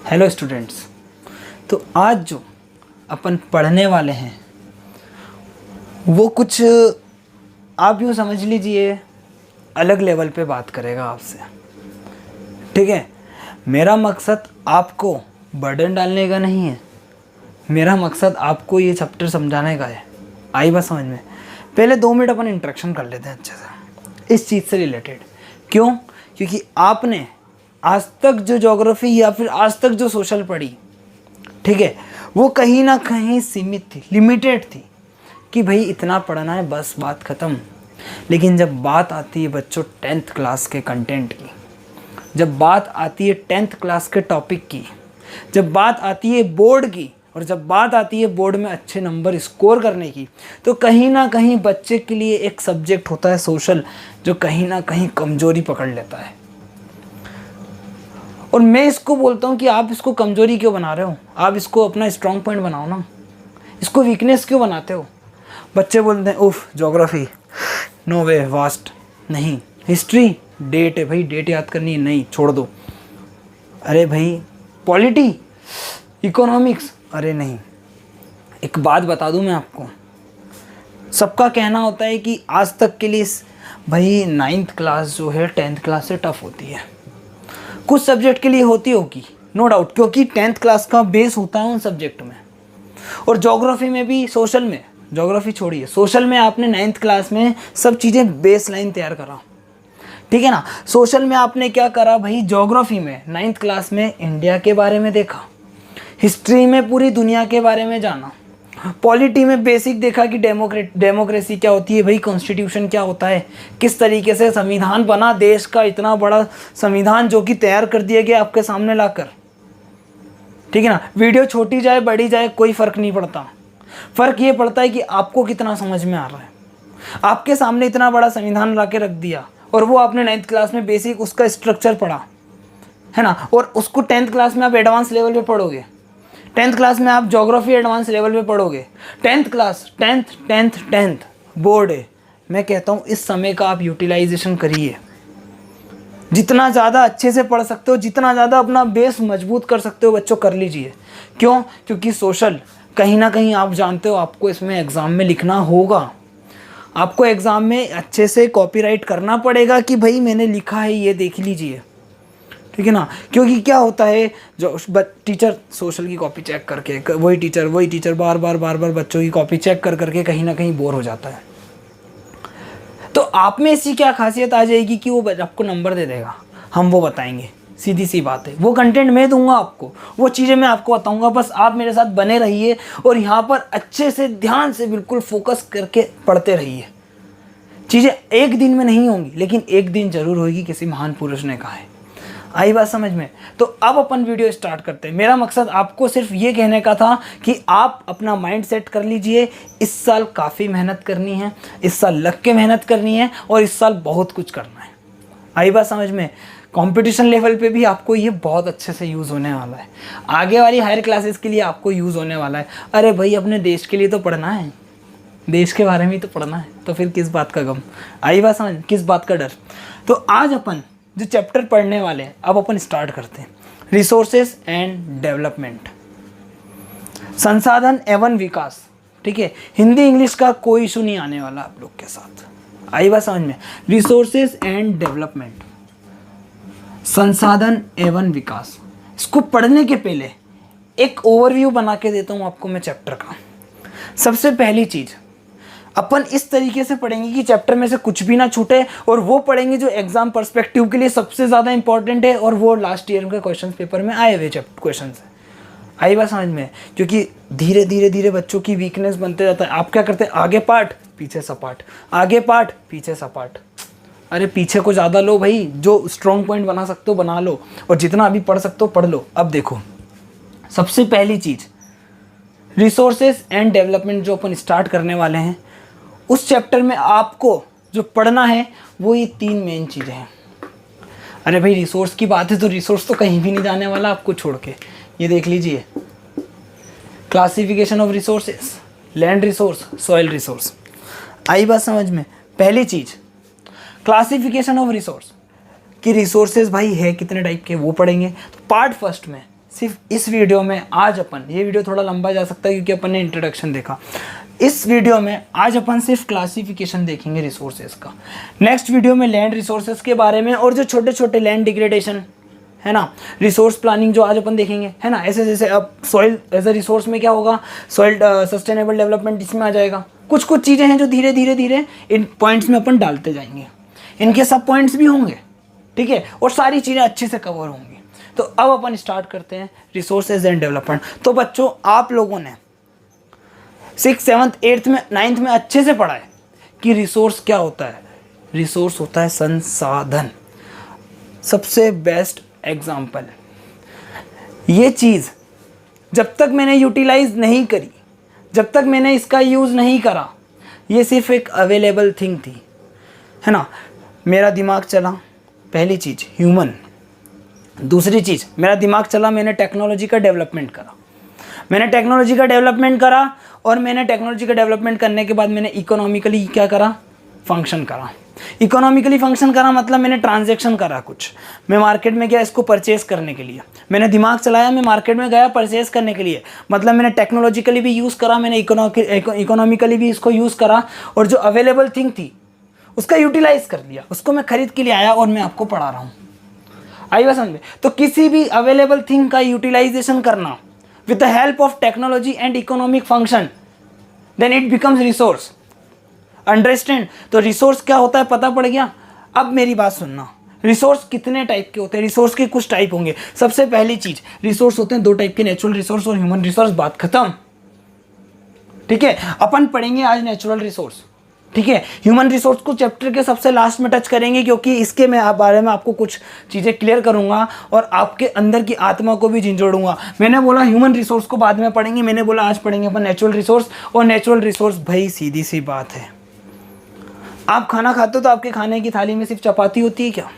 Hello students. तो आज जो अपन पढ़ने वाले हैं वो कुछ आप यूँ समझ लीजिए अलग लेवल पे बात करेगा आपसे। ठीक है, मेरा मकसद आपको बर्डन डालने का नहीं है, मेरा मकसद आपको ये चैप्टर समझाने का है। आई बात समझ में? पहले 2 मिनट अपन इंट्रोडक्शन कर लेते हैं अच्छे से इस चीज़ से रिलेटेड। क्यों? क्योंकि आपने आज तक जो ज्योग्राफी या फिर आज तक जो सोशल पढ़ी, ठीक है, वो कहीं ना कहीं सीमित थी, लिमिटेड थी कि भाई इतना पढ़ना है बस, बात ख़त्म। लेकिन जब बात आती है बच्चों 10th क्लास के कंटेंट की, जब बात आती है 10th क्लास के टॉपिक की, जब बात आती है बोर्ड की, और जब बात आती है बोर्ड में अच्छे नंबर स्कोर करने की, तो कहीं ना कहीं बच्चे के लिए एक सब्जेक्ट होता है सोशल जो कहीं ना कहीं कमज़ोरी पकड़ लेता है। और मैं इसको बोलता हूँ कि आप इसको कमज़ोरी क्यों बना रहे हो? आप इसको अपना स्ट्रॉन्ग पॉइंट बनाओ ना, इसको वीकनेस क्यों बनाते हो? बच्चे बोलते हैं उफ ज्योग्राफी नो वे, वास्ट नहीं। हिस्ट्री डेट है भाई, डेट याद करनी है, नहीं छोड़ दो। अरे भाई पॉलिटी, इकोनॉमिक्स, अरे नहीं। एक बात बता दूं मैं आपको, सबका कहना होता है कि आज तक के लिए भाई 9th क्लास जो है 10th क्लास से टफ होती है। कुछ सब्जेक्ट के लिए होती होगी, नो डाउट, क्योंकि 10th क्लास का बेस होता है उन सब्जेक्ट में। और ज्योग्राफी में भी, सोशल में, ज्योग्राफी छोड़िए, सोशल में आपने 9th क्लास में सब चीज़ें बेस लाइन तैयार करा, ठीक है ना। सोशल में आपने क्या करा भाई? ज्योग्राफी में 9th क्लास में इंडिया के बारे में देखा, हिस्ट्री में पूरी दुनिया के बारे में जाना, पॉलिटी में बेसिक देखा कि डेमोक्रेसी क्या होती है भाई, कॉन्स्टिट्यूशन क्या होता है, किस तरीके से संविधान बना, देश का इतना बड़ा संविधान जो कि तैयार कर दिया गया आपके सामने लाकर, ठीक है ना। वीडियो छोटी जाए बड़ी जाए कोई फ़र्क नहीं पड़ता, फ़र्क ये पड़ता है कि आपको कितना समझ में आ रहा है। आपके सामने इतना बड़ा संविधान ला के रख दिया और वो आपने 9th क्लास में बेसिक उसका स्ट्रक्चर पढ़ा, है ना, और उसको 10th क्लास में आप एडवांस लेवल पे पढ़ोगे, 10th क्लास में आप ज्योग्राफी एडवांस लेवल पे पढ़ोगे। 10th क्लास, 10th बोर्ड है। मैं कहता हूँ इस समय का आप यूटिलाइजेशन करिए, जितना ज़्यादा अच्छे से पढ़ सकते हो, जितना ज़्यादा अपना बेस मजबूत कर सकते हो बच्चों कर लीजिए। क्यों? क्योंकि सोशल कहीं ना कहीं आप जानते हो आपको इसमें एग्ज़ाम में लिखना होगा, आपको एग्ज़ाम में अच्छे से कॉपीराइट करना पड़ेगा कि भाई मैंने लिखा है ये देख लीजिए, ठीक है ना। क्योंकि क्या होता है, जो टीचर सोशल की कॉपी चेक करके, वही टीचर बार बार बच्चों की कॉपी चेक कर करके कहीं ना कहीं बोर हो जाता है। तो आप में ऐसी क्या खासियत आ जाएगी कि वो आपको नंबर दे देगा? हम वो बताएंगे, सीधी सी बात है। वो कंटेंट मैं दूंगा आपको, वो चीज़ें मैं आपको बताऊंगा, बस आप मेरे साथ बने रहिए और यहाँ पर अच्छे से ध्यान से बिल्कुल फोकस करके पढ़ते रहिए। चीज़ें एक दिन में नहीं होंगी, लेकिन एक दिन जरूर होगी, किसी महान पुरुष ने कहा है। आई बात समझ में? तो अब अपन वीडियो स्टार्ट करते हैं। मेरा मकसद आपको सिर्फ ये कहने का था कि आप अपना माइंड सेट कर लीजिए, इस साल काफ़ी मेहनत करनी है, इस साल लग के मेहनत करनी है और इस साल बहुत कुछ करना है। आई बात समझ में? कंपटीशन लेवल पे भी आपको ये बहुत अच्छे से यूज़ होने वाला है, आगे वाली हायर क्लासेस के लिए आपको यूज़ होने वाला है। अरे भाई अपने देश के लिए तो पढ़ना है, देश के बारे में ही तो पढ़ना है, तो फिर किस बात का गम? आई बात समझ? किस बात का डर? तो आज अपन जो चैप्टर पढ़ने वाले हैं, अब अपन स्टार्ट करते हैं। रिसोर्सेज एंड डेवलपमेंट, संसाधन एवं विकास, ठीक है। हिंदी इंग्लिश का कोई इशू नहीं आने वाला आप लोग के साथ। आई बात समझ में? रिसोर्सेज एंड डेवलपमेंट, संसाधन एवं विकास। इसको पढ़ने के पहले एक ओवरव्यू बना के देता हूँ आपको मैं चैप्टर का। सबसे पहली चीज़ अपन इस तरीके से पढ़ेंगे कि चैप्टर में से कुछ भी ना छूटे, और वो पढ़ेंगे जो एग्जाम पर्सपेक्टिव के लिए सबसे ज़्यादा इंपॉर्टेंट है, और वो लास्ट ईयर के क्वेश्चन पेपर में आए हुए क्वेश्चन है। आई बात समझ में? क्योंकि धीरे धीरे बच्चों की वीकनेस बनते जाता है। आप क्या करते हैं? आगे पाठ पीछे सपाट, आगे पाठ पीछे सपाट। अरे पीछे को ज़्यादा लो भाई, जो स्ट्रॉन्ग पॉइंट बना सकते हो बना लो, और जितना अभी पढ़ सकते हो पढ़ लो। अब देखो, सबसे पहली चीज़ रिसोर्सेज एंड डेवलपमेंट जो अपन स्टार्ट करने वाले हैं, उस चैप्टर में आपको जो पढ़ना है वो ये 3 मेन चीज़ें हैं। अरे भाई रिसोर्स की बात है तो रिसोर्स तो कहीं भी नहीं जाने वाला आपको छोड़ के। ये देख लीजिए, classification of resources, land resource, soil resource. आई बात समझ में? पहली चीज़ क्लासिफिकेशन ऑफ रिसोर्स, कि रिसोर्सेज भाई है कितने टाइप के, वो पढ़ेंगे। तो पार्ट फर्स्ट में सिर्फ इस वीडियो में आज अपन, ये वीडियो थोड़ा लंबा जा सकता है क्योंकि अपन ने इंट्रोडक्शन देखा, इस वीडियो में आज अपन सिर्फ क्लासिफिकेशन देखेंगे रिसोर्सेज का। नेक्स्ट वीडियो में लैंड रिसोर्सेज के बारे में और जो छोटे छोटे लैंड डिग्रेडेशन है ना, रिसोर्स प्लानिंग जो आज अपन देखेंगे है ना, ऐसे जैसे अब सॉइल एज अ रिसोर्स में क्या होगा, सॉइल सस्टेनेबल डेवलपमेंट इसमें आ जाएगा। कुछ कुछ चीज़ें हैं जो धीरे धीरे धीरे इन पॉइंट्स में अपन डालते जाएंगे, इनके सब पॉइंट्स भी होंगे, ठीक है, और सारी चीज़ें अच्छे से कवर होंगी। तो अब अपन स्टार्ट करते हैं रिसोर्सेज एंड डेवलपमेंट। तो बच्चों आप लोगों ने 6th 7th 8th में 9th में अच्छे से पढ़ा है कि रिसोर्स क्या होता है। रिसोर्स होता है संसाधन। सबसे बेस्ट एग्जाम्पल, ये चीज़ जब तक मैंने यूटिलाइज नहीं करी, जब तक मैंने इसका यूज़ नहीं करा, ये सिर्फ एक अवेलेबल थिंग थी, है ना। मेरा दिमाग चला, पहली चीज़ ह्यूमन, दूसरी चीज़ मेरा दिमाग चला, मैंने टेक्नोलॉजी का डेवलपमेंट करा, मैंने टेक्नोलॉजी का डेवलपमेंट करा, और मैंने टेक्नोलॉजी का डेवलपमेंट करने के बाद मैंने इकोनॉमिकली क्या करा, फंक्शन करा। इकोनॉमिकली फंक्शन करा मतलब मैंने ट्रांजैक्शन करा, कुछ मैं मार्केट में गया इसको परचेस करने के लिए, मैंने दिमाग चलाया, मैं मार्केट में गया परचेस करने के लिए, मतलब मैंने टेक्नोलॉजिकली भी यूज़ करा, मैंने इकोनॉमिकली भी इसको यूज़ करा, और जो अवेलेबल थिंग थी उसका यूटिलाइज कर लिया, उसको मैं खरीद के लिए आया और मैं आपको पढ़ा रहा हूँ। आई बात समझ में। तो किसी भी अवेलेबल थिंग का यूटिलाइजेशन करना with the help of technology and economic function, then it becomes resource. Understand. तो रिसोर्स क्या होता है पता पड़ गया। अब मेरी बात सुनना, रिसोर्स कितने टाइप के होते हैं। रिसोर्स के कुछ टाइप होंगे। सबसे पहली चीज, रिसोर्स होते हैं दो टाइप के, नेचुरल रिसोर्स और ह्यूमन रिसोर्स। बात खत्म। ठीक है, अपन पढ़ेंगे आज नेचुरल रिसोर्स। ठीक है, ह्यूमन रिसोर्स को चैप्टर के सबसे लास्ट में टच करेंगे, क्योंकि इसके मैं बारे में आपको कुछ चीज़ें क्लियर करूंगा और आपके अंदर की आत्मा को भी झिंझोड़ूंगा। मैंने बोला ह्यूमन रिसोर्स को बाद में पढ़ेंगे, मैंने बोला आज पढ़ेंगे अपन नेचुरल रिसोर्स। और नेचुरल रिसोर्स भाई सीधी सी बात है, आप खाना खाते हो तो आपके खाने की थाली में सिर्फ चपाती होती है क्या?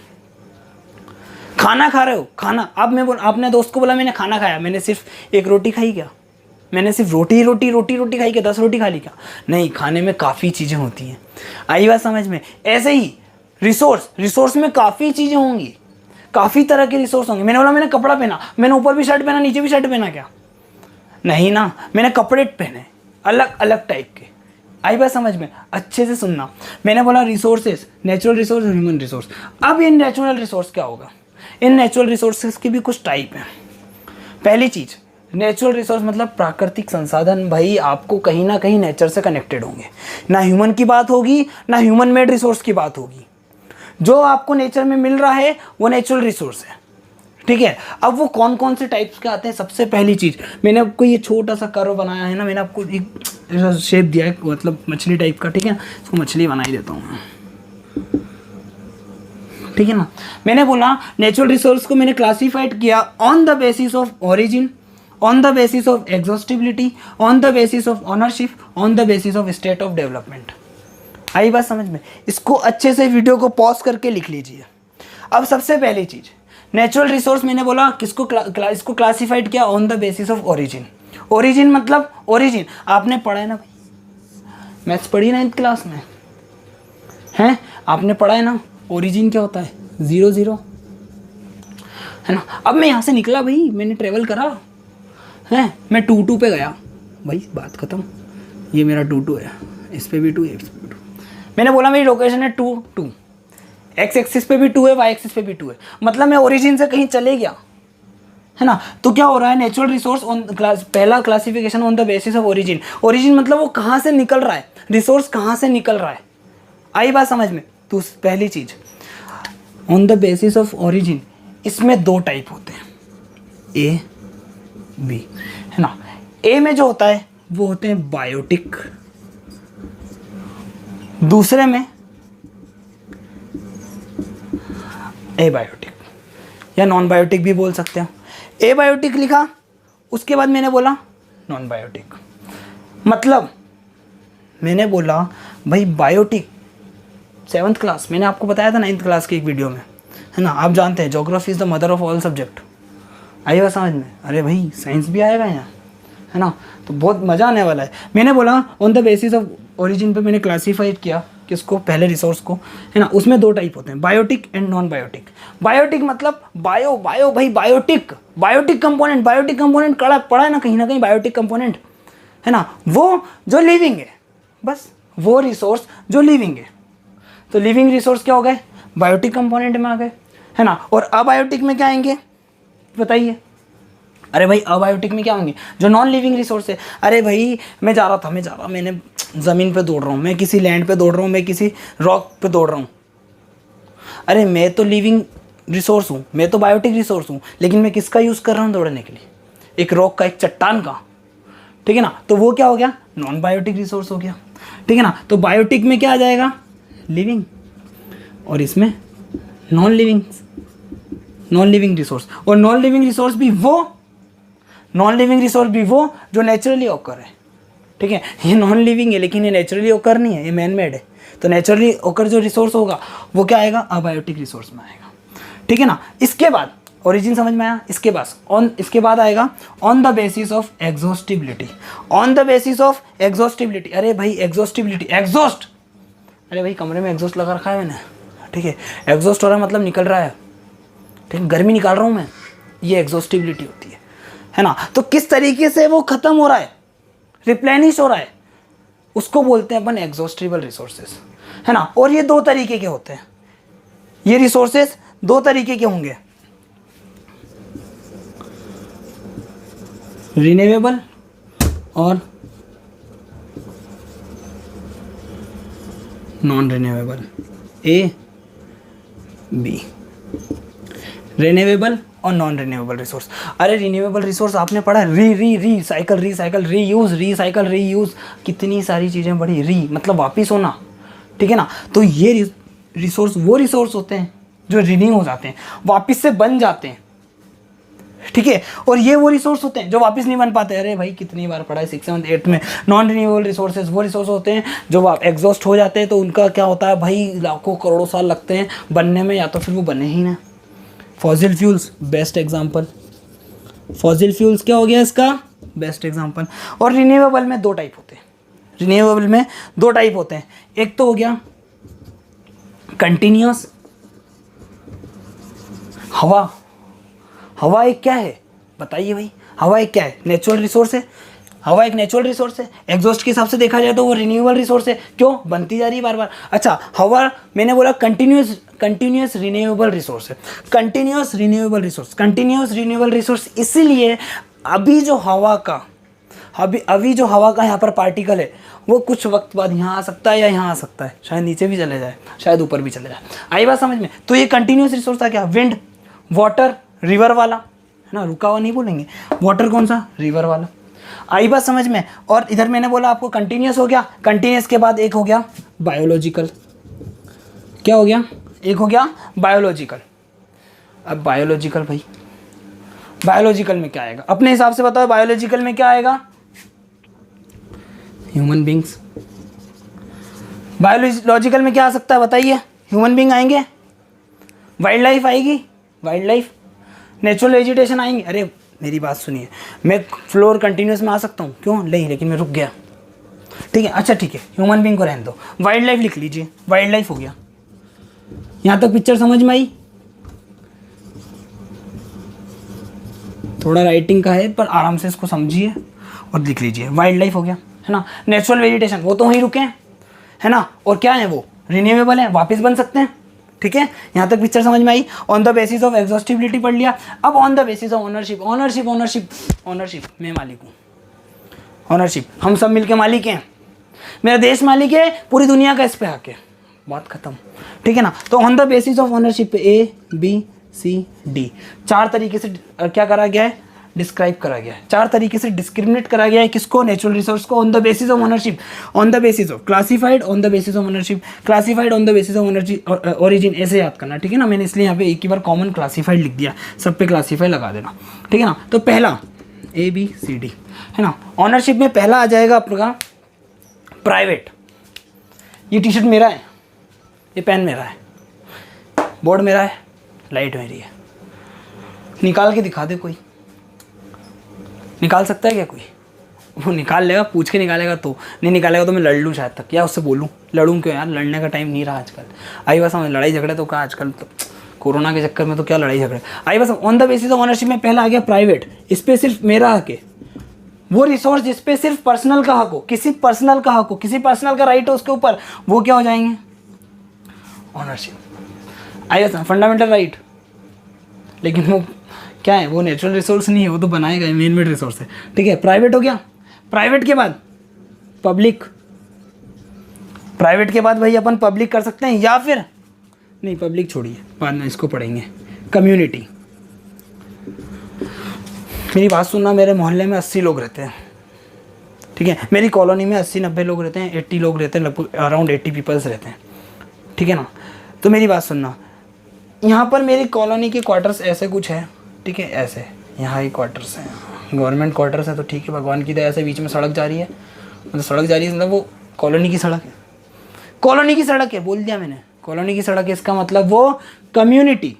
खाना खा रहे हो, खाना, अब मैं आपने दोस्त को बोला मैंने खाना खाया, मैंने सिर्फ एक रोटी खाई क्या? मैंने सिर्फ रोटी खाई क्या? 10 रोटी खा ली क्या? नहीं, खाने में काफ़ी चीज़ें होती हैं। आई बात समझ में। ऐसे ही रिसोर्स में काफ़ी चीज़ें होंगी, काफ़ी तरह के रिसोर्स होंगे। मैंने बोला मैंने कपड़ा पहना, मैंने ऊपर भी शर्ट पहना नीचे भी शर्ट पहना क्या? नहीं ना, मैंने कपड़े पहने अलग अलग टाइप के। आई बात समझ में। अच्छे से सुनना, मैंने बोला रिसोर्सेज, नेचुरल रिसोर्स और ह्यूमन रिसोर्स। अब इन नेचुरल रिसोर्स क्या होगा? इन नेचुरल रिसोर्सेज की भी कुछ टाइप हैं। पहली चीज़, नेचुरल रिसोर्स मतलब प्राकृतिक संसाधन। भाई आपको कहीं ना कहीं नेचर से कनेक्टेड होंगे, ना ह्यूमन की बात होगी ना ह्यूमन मेड रिसोर्स की बात होगी। जो आपको नेचर में मिल रहा है वो नेचुरल रिसोर्स है। ठीक है, अब वो कौन कौन से टाइप्स के आते हैं? सबसे पहली चीज़, मैंने आपको ये छोटा सा कर्व बनाया है ना, मैंने आपको एक शेप दिया है, मतलब मछली टाइप का। ठीक है, इसको मछली बना ही देता हूँ मैं। ठीक है ना, मैंने बोला नेचुरल रिसोर्स को मैंने क्लासीफाइड किया on the basis of origin, on the basis of exhaustibility, on the basis of ownership, on the basis of state of development। आई बात समझ में। इसको अच्छे से वीडियो को पॉज करके लिख लीजिए। अब सबसे पहली चीज, नेचुरल रिसोर्स मैंने बोला किसको इसको क्लासिफाइड किया on the basis of origin. Origin मतलब ओरिजिन आपने पढ़ा है ना भाई, मैथ्स पढ़ी ना 9th क्लास में, हैं आपने पढ़ा है ना, ओरिजिन क्या होता है? 0 0, है ना। अब मैं यहाँ से निकला भाई, मैंने ट्रेवल करा हैं, मैं 2 2 पे गया भाई, बात खत्म। ये मेरा 2 2 है, इस पे भी 2 है, इस पे भी 2। मैंने बोला मेरी लोकेशन है 2 2, एक्स एक्सिस पे भी 2 है, वाई एक्सिस पे भी 2 है, मतलब मैं ओरिजिन से कहीं चले गया, है ना। तो क्या हो रहा है, नेचुरल रिसोर्स ऑन पहला classification on the basis of origin. Origin मतलब वो कहाँ से निकल रहा है, रिसोर्स कहाँ से निकल रहा है। आई बात समझ में। तो पहली चीज on the basis of origin, इसमें 2 टाइप होते हैं, ए बी, है ना। ए में जो होता है वो होते हैं बायोटिक, दूसरे में ए बायोटिक या नॉन बायोटिक भी बोल सकते हो। ए बायोटिक लिखा, उसके बाद मैंने बोला नॉन बायोटिक। मतलब मैंने बोला भाई बायोटिक 7th क्लास, मैंने आपको बताया था 9th क्लास की एक वीडियो में, है ना। आप जानते हैं geography is the mother of all subject. आइएगा समझ में। अरे भाई साइंस भी आएगा यहाँ, है ना, तो बहुत मज़ा आने वाला है। मैंने बोला on the basis of origin पे मैंने क्लासीफाइड किया किसको, पहले रिसोर्स को, है ना। उसमें दो टाइप होते हैं, biotic and non biotic. Biotic मतलब बायो बायो भाई, biotic biotic component, biotic component पड़ा है ना कहीं बायोटिक कंपोनेंट, है ना, वो जो लिविंग है, बस वो रिसोर्स जो लिविंग है। तो लिविंग रिसोर्स क्या हो गए, बायोटिक कंपोनेंट में आ गए, है ना। और अबायोटिक में क्या आएंगे बताइए, अरे भाई अबायोटिक में क्या होंगे, जो नॉन लिविंग रिसोर्स है। अरे भाई मैं जा रहा मैंने ज़मीन पे दौड़ रहा हूँ, मैं किसी लैंड पे दौड़ रहा हूँ, मैं किसी रॉक पे दौड़ रहा हूँ। अरे मैं तो लिविंग रिसोर्स हूँ, मैं तो बायोटिक रिसोर्स हूँ, लेकिन मैं किसका यूज़ कर रहा हूँ दौड़ने के लिए, एक रॉक का, एक चट्टान का, ठीक है ना। तो वो क्या हो गया, नॉन बायोटिक रिसोर्स हो गया, ठीक है ना। तो बायोटिक में क्या आ जाएगा, लिविंग, और इसमें नॉन लिविंग रिसोर्स। और नॉन लिविंग रिसोर्स भी वो जो नेचुरली ऑकर है, ठीक है। ये नॉन लिविंग है लेकिन ये नेचुरली ऑकर नहीं है, ये मैन मेड है। तो नेचुरली ऑकर जो रिसोर्स होगा वो क्या आएगा, अबायोटिक रिसोर्स में आएगा, ठीक है ना। इसके बाद ओरिजिन समझ में आया। इसके बाद आएगा on the basis of exhaustibility. On the basis of exhaustibility, अरे भाई एग्जॉस्टिबिलिटी, एग्जॉस्ट, अरे भाई कमरे में एग्जॉस्ट लगा रखा है मैंने, ठीक है। एग्जॉस्ट हो रहा है मतलब निकल रहा है, ठीक है, गर्मी निकाल रहा हूँ मैं, ये एग्जॉस्टिबिलिटी होती है ना। तो किस तरीके से वो खत्म हो रहा है, रिप्लेनिश हो रहा है, उसको बोलते हैं अपन एग्जॉस्टिबल रिसोर्सेज, है ना। और ये दो तरीके के होते हैं, ये रिसोर्सेज दो तरीके के होंगे, रिन्यूएबल और non renewable, A B, renewable और नॉन रिन्यूएबल रिसोर्स। अरे रिन्यूएबल रिसोर्स आपने पढ़ा है, रिसाइकल, रीसाइकल, रीयूज, कितनी सारी चीज़ें पढ़ी। मतलब वापिस होना, ठीक है ना। तो ये रिसोर्स वो रिसोर्स होते हैं जो रिन्यू हो जाते हैं, वापिस से बन जाते हैं, ठीक है। और ये वो रिसोर्स होते हैं जो वापस नहीं बन पाते। अरे भाई कितनी बार पढ़ा है 6th 7th 8th में। नॉन रिन्यूएबल रिसोर्सेज वो रिसोर्स होते हैं जो एग्जॉस्ट हो जाते हैं, तो उनका क्या होता है भाई, लाखों करोड़ों साल लगते हैं बनने में, या तो फिर वो बने ही ना। Fossil fuels best example, fossil fuels क्या हो गया इसका बेस्ट एग्जांपल। और रिन्यूएबल में दो टाइप होते हैं, एक तो हो गया कंटिन्यूअस, हवा एक क्या है बताइए भाई, हवा एक क्या है, नेचुरल रिसोर्स है। हवा एक नेचुरल रिसोर्स है, एग्जॉस्ट के हिसाब से देखा जाए तो वो रिन्यूएबल रिसोर्स है, क्यों बनती जा रही है बार बार। अच्छा हवा मैंने बोला कंटिन्यूअस रिन्यूएबल रिसोर्स है, कंटिन्यूअस रिन्यूएबल रिसोर्स इसीलिए अभी जो हवा का यहाँ पर पार्टिकल है वो कुछ वक्त बाद यहाँ आ सकता है या यहाँ आ सकता है, शायद नीचे भी चले जाए, शायद ऊपर भी चले जाए। आई बात समझ में। तो ये कंटिन्यूअस रिसोर्स था क्या, विंड, वाटर, रिवर वाला, है ना, रुका हुआ नहीं बोलेंगे, वाटर कौन सा, रिवर वाला। आई बात समझ में। और इधर मैंने बोला आपको कंटिन्यूअस हो गया, कंटिन्यूअस के बाद एक हो गया बायोलॉजिकल, क्या हो गया, एक हो गया बायोलॉजिकल। अब बायोलॉजिकल में क्या आएगा अपने हिसाब से बताओ, बायोलॉजिकल में क्या आएगा, ह्यूमन बींग्स। बायोलॉजिकल में क्या आ सकता है बताइए, ह्यूमन बींग आएंगे, वाइल्ड लाइफ आएगी, नेचुरल वेजिटेशन आएंगे। अरे मेरी बात सुनिए, मैं फ्लोर कंटिन्यूस में आ सकता हूँ, क्यों नहीं, लेकिन मैं रुक गया, ठीक है। अच्छा ठीक है, ह्यूमन बींग को रहने दो, वाइल्ड लाइफ लिख लीजिए, वाइल्ड लाइफ हो गया। यहाँ तक पिक्चर समझ में आई, थोड़ा राइटिंग का है पर आराम से इसको समझिए और लिख लीजिए, वाइल्ड लाइफ हो गया, है ना। नेचुरल वेजिटेशन वो तो वहीं रुके हैं, है ना, और क्या है वो रिन्यूएबल है, वापस बन सकते हैं, ठीक है। यहाँ तक पिक्चर समझ में आई। On the basis of exhaustibility पढ़ लिया। अब on the basis of ownership, मैं मालिक हूँ, ओनरशिप हम सब मिलके मालिक हैं, मेरा देश मालिक है, पूरी दुनिया का इस पे हक है, बात खत्म, ठीक है ना। तो on the basis of ownership A B C D चार तरीके से क्या करा गया है, डिस्क्राइब करा गया है, चार तरीके से डिस्क्रिमिनेट करा गया है किसको, नेचुरल रिसोर्स को, on the basis of ownership, on the basis of classified, on the basis of ownership, classified on the basis of ownership, origin, ऐसे याद करना, ठीक है ना। मैंने इसलिए यहाँ पे एक ही बार कॉमन क्लासिफाइड लिख दिया, सब पे क्लासिफाई लगा देना, ठीक है ना। तो पहला ए बी सी डी, है ना। ऑनरशिप में पहला आ जाएगा आपका प्राइवेट, ये टी शर्ट मेरा है, ये पेन मेरा है, बोर्ड मेरा है, लाइट मेरी है, निकाल के दिखा दे कोई, निकाल सकता है क्या कोई, वो निकाल लेगा, पूछ के निकालेगा तो, नहीं निकालेगा तो मैं लड़ लूँ शायद तक, या उससे बोलूँ लड़ूं क्यों यार, लड़ने का टाइम नहीं रहा आजकल। आई बस समझ, लड़ाई झगड़े तो कहाँ आजकल, तो कोरोना के चक्कर में तो क्या लड़ाई झगड़े। आई बस on the basis of ownership में पहला आ गया प्राइवेट, इस पर सिर्फ मेरा हक है। वो रिसोर्स जिस पे सिर्फ पर्सनल का हक हो, किसी पर्सनल का हक हो, किसी पर्सनल का राइट हो उसके ऊपर, वो क्या हो जाएंगे, ओनरशिप। आई बस फंडामेंटल राइट, लेकिन वो क्या है, वो नेचुरल रिसोर्स नहीं है, वो तो बनाएगा, मेन मेड रिसोर्स है। ठीक है, प्राइवेट हो गया। प्राइवेट के बाद पब्लिक, प्राइवेट के बाद भाई अपन पब्लिक कर सकते हैं, या फिर नहीं पब्लिक छोड़िए, बाद में इसको पढ़ेंगे। कम्युनिटी। मेरी बात सुनना, मेरे मोहल्ले में 80 लोग रहते हैं, ठीक है, मेरी कॉलोनी में 80-90 लोग रहते हैं, 80 लोग रहते हैं, लगभग अराउंड 80 पीपल्स रहते हैं, ठीक है ना। तो मेरी बात सुनना, यहाँ पर मेरी कॉलोनी के क्वार्टर्स ऐसे कुछ है, ठीक है, ऐसे यहाँ ही क्वार्टर्स हैं, गवर्नमेंट क्वार्टर्स है, तो ठीक है, भगवान की दया से बीच में सड़क जा रही है, मतलब सड़क जा रही है, मतलब वो कॉलोनी की सड़क है, कॉलोनी की सड़क है, बोल दिया मैंने, कॉलोनी की सड़क है, इसका मतलब वो कम्युनिटी,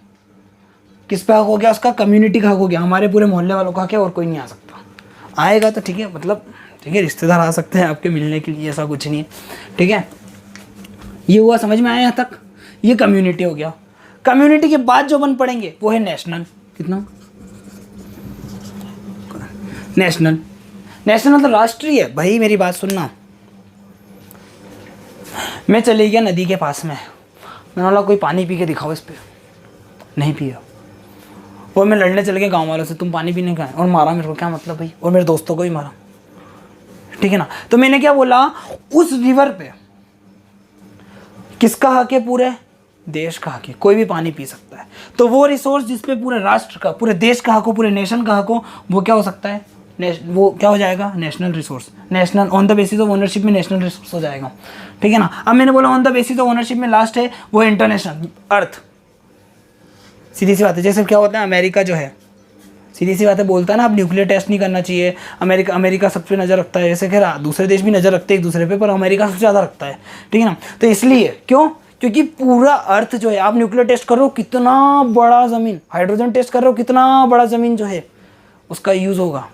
किस पे हक हो गया उसका, कम्युनिटी का हक हो गया, हमारे पूरे मोहल्ले वालों का हक है, और कोई नहीं आ सकता। आएगा तो ठीक है, मतलब ठीक है, रिश्तेदार आ सकते हैं आपके मिलने के लिए, ऐसा कुछ नहीं है, ठीक है। ये हुआ, समझ में आया यहाँ तक, ये कम्युनिटी हो गया। कम्युनिटी के बाद जो बन पड़ेंगे वो है नेशनल। कितना, नेशनल, नेशनल तो राष्ट्रीय है भाई। मेरी बात सुनना, मैं चले गया नदी के पास में, मैंने बोला कोई पानी पी के दिखाओ इस पे, नहीं पिया, और मैं लड़ने चले गया गांव वालों से, तुम पानी पीने का है, और मारा मेरे को, क्या मतलब भाई, और मेरे दोस्तों को भी मारा, ठीक है ना। तो मैंने क्या बोला, उस रिवर पे किसका हक है, पूरे देश का हक है, कोई भी पानी पी सकता है। तो वो रिसोर्स जिस पे पूरे राष्ट्र का, पूरे देश का हक हो, पूरे नेशन का हक हो, वो क्या हो सकता है, वो क्या हो जाएगा, national resource. National on the basis of ownership में नेशनल रिसोर्स हो जाएगा, ठीक है ना। अब मैंने बोला on the basis of ownership में लास्ट है वो इंटरनेशनल, अर्थ। सीधी सी बात है, जैसे क्या होता है, अमेरिका जो है, सीधी सी बात है, बोलता है ना, अब न्यूक्लियर टेस्ट नहीं करना चाहिए, अमेरिका सब पे नज़र रखता है, ऐसे खैर दूसरे देश भी नज़र रखते हैं एक दूसरे पे, पर अमेरिका सबसे ज़्यादा रखता है, ठीक है ना। तो इसलिए क्यों, क्योंकि पूरा अर्थ जो है, आप न्यूक्लियर टेस्ट कर रहे हो, कितना बड़ा ज़मीन, हाइड्रोजन टेस्ट कर रहे हो, कितना बड़ा ज़मीन जो है उसका यूज़ होगा,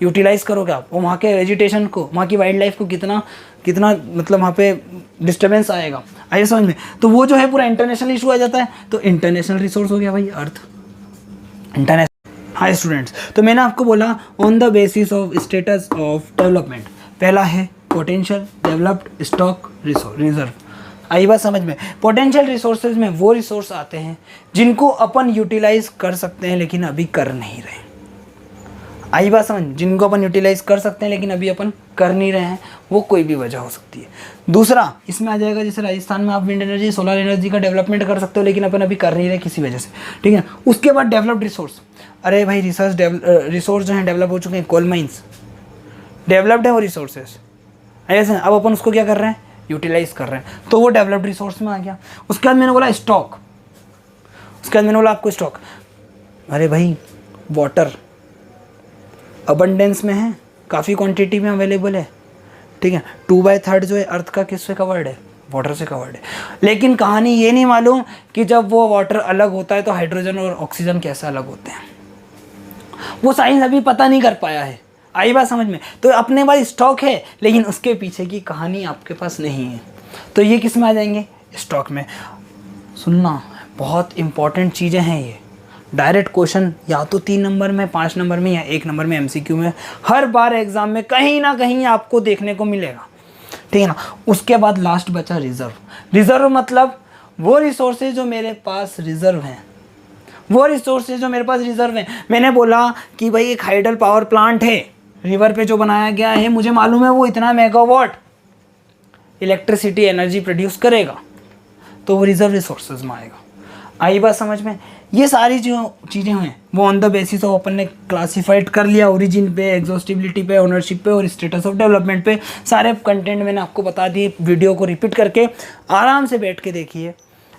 यूटिलाइज़ करोगे आप, और वहाँ के वेजिटेशन को, वहाँ की वाइल्ड लाइफ को कितना कितना मतलब वहाँ पे डिस्टर्बेंस आएगा, आइए समझ में। तो वो जो है पूरा इंटरनेशनल इशू आ जाता है, तो इंटरनेशनल रिसोर्स हो गया भाई अर्थ, इंटरनेशनल। हाय स्टूडेंट्स, तो मैंने आपको बोला on the basis of status of development, पहला है पोटेंशियल डेवलप्ड स्टॉक रिजर्व। आई बात समझ में। पोटेंशियल रिसोर्सेज में वो रिसोर्स आते हैं जिनको अपन यूटिलाइज कर सकते हैं लेकिन अभी कर नहीं रहे। आई बात समझ, जिनको अपन यूटिलाइज कर सकते हैं लेकिन अभी अपन कर नहीं रहे हैं, वो कोई भी वजह हो सकती है। दूसरा इसमें आ जाएगा, जैसे राजस्थान में आप विंड एनर्जी, सोलर एनर्जी का डेवलपमेंट कर सकते हो लेकिन अपन अभी कर नहीं रहे किसी वजह से, ठीक है। उसके बाद डेवलप्ड रिसोर्स, अरे भाई रिसोर्स जो हैं डेवलप हो चुके हैं, कोल माइंस डेवलप्ड है वो रिसोर्सेज, ऐसे अब अपन उसको क्या कर रहे हैं, यूटिलाइज कर रहे हैं, तो वो डेवलप्ड रिसोर्स में आ गया। उसके बाद मैंने बोला स्टॉक, उसके बाद मैंने बोला आपको स्टॉक, अरे भाई वाटर अबंडेंस में है, काफ़ी क्वांटिटी में अवेलेबल है, ठीक है। 2/3 जो है अर्थ का किससे कवर्ड है, वाटर से कवर्ड है। लेकिन कहानी ये नहीं मालूम कि जब वो वाटर अलग होता है तो हाइड्रोजन और ऑक्सीजन कैसे अलग होते हैं, वो साइंस अभी पता नहीं कर पाया है। आई बात समझ में। तो अपने पास स्टॉक है लेकिन उसके पीछे की कहानी आपके पास नहीं है, तो ये किस में आ जाएंगे, स्टॉक में। सुनना, बहुत इंपॉर्टेंट चीज़ें हैं ये। डायरेक्ट क्वेश्चन या तो 3 नंबर में, 5 नंबर में, या 1 नंबर में MCQ में हर बार एग्जाम में कहीं ना कहीं आपको देखने को मिलेगा, ठीक है ना। उसके बाद लास्ट बचा रिजर्व। रिजर्व मतलब वो रिसोर्सेज जो मेरे पास रिजर्व हैं, वो रिसोर्सेज जो मेरे पास रिजर्व हैं। मैंने बोला कि भाई एक हाइडल पावर प्लांट है रिवर पे जो बनाया गया है, मुझे मालूम है वो इतना मेगावाट इलेक्ट्रिसिटी एनर्जी प्रोड्यूस करेगा, तो वो रिजर्व रिसोर्सेज में आएगा। आई बात समझ में। ये सारी जो चीज़ें हैं वो ऑन द बेसिस ऑफ अपन ने क्लासीफाइड कर लिया, ओरिजिन पे, एग्जॉस्टिबिलिटी पे, ओनरशिप पे और स्टेटस ऑफ डेवलपमेंट पे। सारे कंटेंट मैंने आपको बता दिए। वीडियो को रिपीट करके आराम से बैठ के देखिए,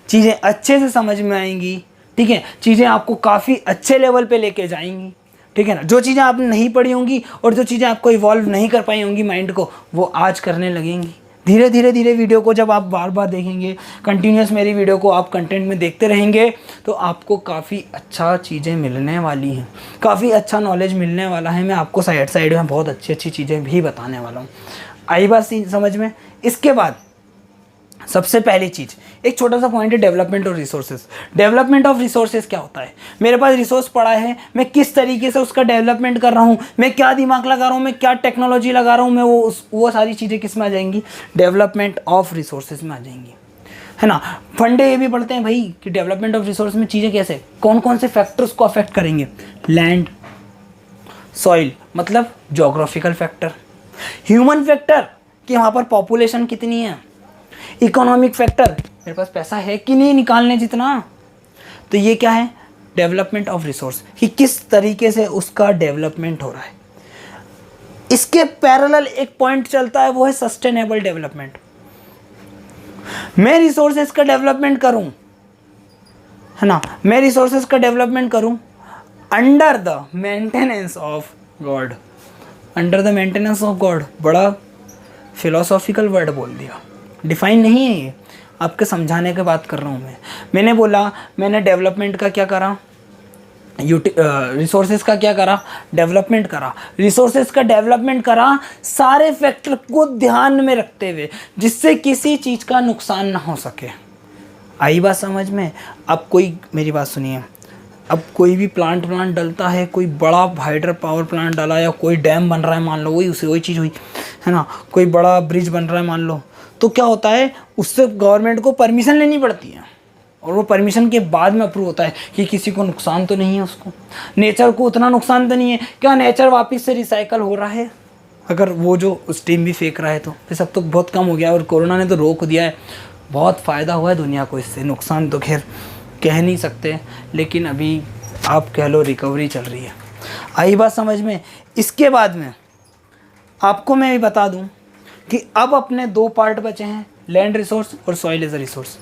चीज़ें अच्छे से समझ में आएंगी, ठीक है। चीज़ें आपको काफ़ी अच्छे लेवल पे लेके जाएंगी, ठीक है ना। जो चीज़ें आपने नहीं पढ़ी होंगी और जो चीज़ें आपको इवॉल्व नहीं कर पाई होंगी माइंड को, वो आज करने लगेंगी। धीरे धीरे धीरे वीडियो को जब आप बार बार देखेंगे, कंटिन्यूस मेरी वीडियो को आप कंटेंट में देखते रहेंगे, तो आपको काफ़ी अच्छा चीज़ें मिलने वाली हैं, काफ़ी अच्छा नॉलेज मिलने वाला है। मैं आपको साइड में बहुत अच्छी अच्छी चीज़ें भी बताने वाला हूँ। आई बात समझ में। इसके बाद सबसे पहली चीज़, एक छोटा सा पॉइंट है development of resources. Development of resources क्या होता है? मेरे पास रिसोर्स पड़ा है, मैं किस तरीके से उसका डेवलपमेंट कर रहा हूँ, मैं क्या दिमाग लगा रहा हूँ, मैं क्या टेक्नोलॉजी लगा रहा हूँ, मैं वो सारी चीज़ें किस में आ जाएंगी? डेवलपमेंट ऑफ रिसोर्सेज में आ जाएंगी, है ना। फंडे ये भी पढ़ते हैं भाई कि डेवलपमेंट ऑफ रिसोर्स में चीज़ें कैसे, कौन कौन से फैक्टर्स को अफेक्ट करेंगे। लैंड, सॉइल मतलब जोग्राफिकल फैक्टर, ह्यूमन फैक्टर कि वहाँ पर पॉपुलेशन कितनी है, इकोनॉमिक फैक्टर मेरे पास पैसा है कि नहीं निकालने जितना। तो ये क्या है? डेवलपमेंट ऑफ रिसोर्स, कि किस तरीके से उसका डेवलपमेंट हो रहा है। इसके पैरेलल एक पॉइंट चलता है, वो है सस्टेनेबल डेवलपमेंट। मैं रिसोर्सेज का डेवलपमेंट करूं, है ना, मैं रिसोर्सेज का डेवलपमेंट करूं under the maintenance of God. Under the maintenance of God, बड़ा फिलोसॉफिकल वर्ड बोल दिया, डिफाइन नहीं है ये, आपके समझाने की बात कर रहा हूँ मैंने बोला मैंने डेवलपमेंट का क्या करा, रिसोर्सेज का क्या करा, डेवलपमेंट करा। रिसोर्सेज का डेवलपमेंट करा सारे फैक्टर को ध्यान में रखते हुए, जिससे किसी चीज़ का नुकसान ना हो सके। आई बात समझ में? अब कोई मेरी बात सुनिए, अब कोई भी प्लांट डलता है, कोई बड़ा हाइड्रो पावर प्लांट डाला या कोई डैम बन रहा है मान लो, वही चीज़ हुई, है ना, कोई बड़ा ब्रिज बन रहा है मान लो, तो क्या होता है उससे गवर्नमेंट को परमिशन लेनी पड़ती है, और वो परमिशन के बाद में अप्रूव होता है कि किसी को नुकसान तो नहीं है, उसको नेचर को उतना नुकसान तो नहीं है, क्या नेचर वापस से रिसाइकल हो रहा है? अगर वो जो स्टीम भी फेंक रहा है तो फिर सब तो बहुत कम हो गया, और कोरोना ने तो रोक दिया है, बहुत फ़ायदा हुआ है दुनिया को इससे, नुकसान तो खैर कह नहीं सकते, लेकिन अभी आप कह लो रिकवरी चल रही है। आई बात समझ में? इसके बाद में आपको मैं भी बता दूं कि अब अपने 2 पार्ट बचे हैं, लैंड रिसोर्स और सॉइल एज अ रिसोर्स।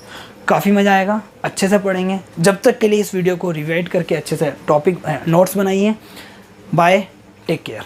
काफ़ी मज़ा आएगा, अच्छे से पढ़ेंगे। जब तक के लिए इस वीडियो को रिवाइड करके अच्छे से टॉपिक नोट्स बनाइए। Bye, take care.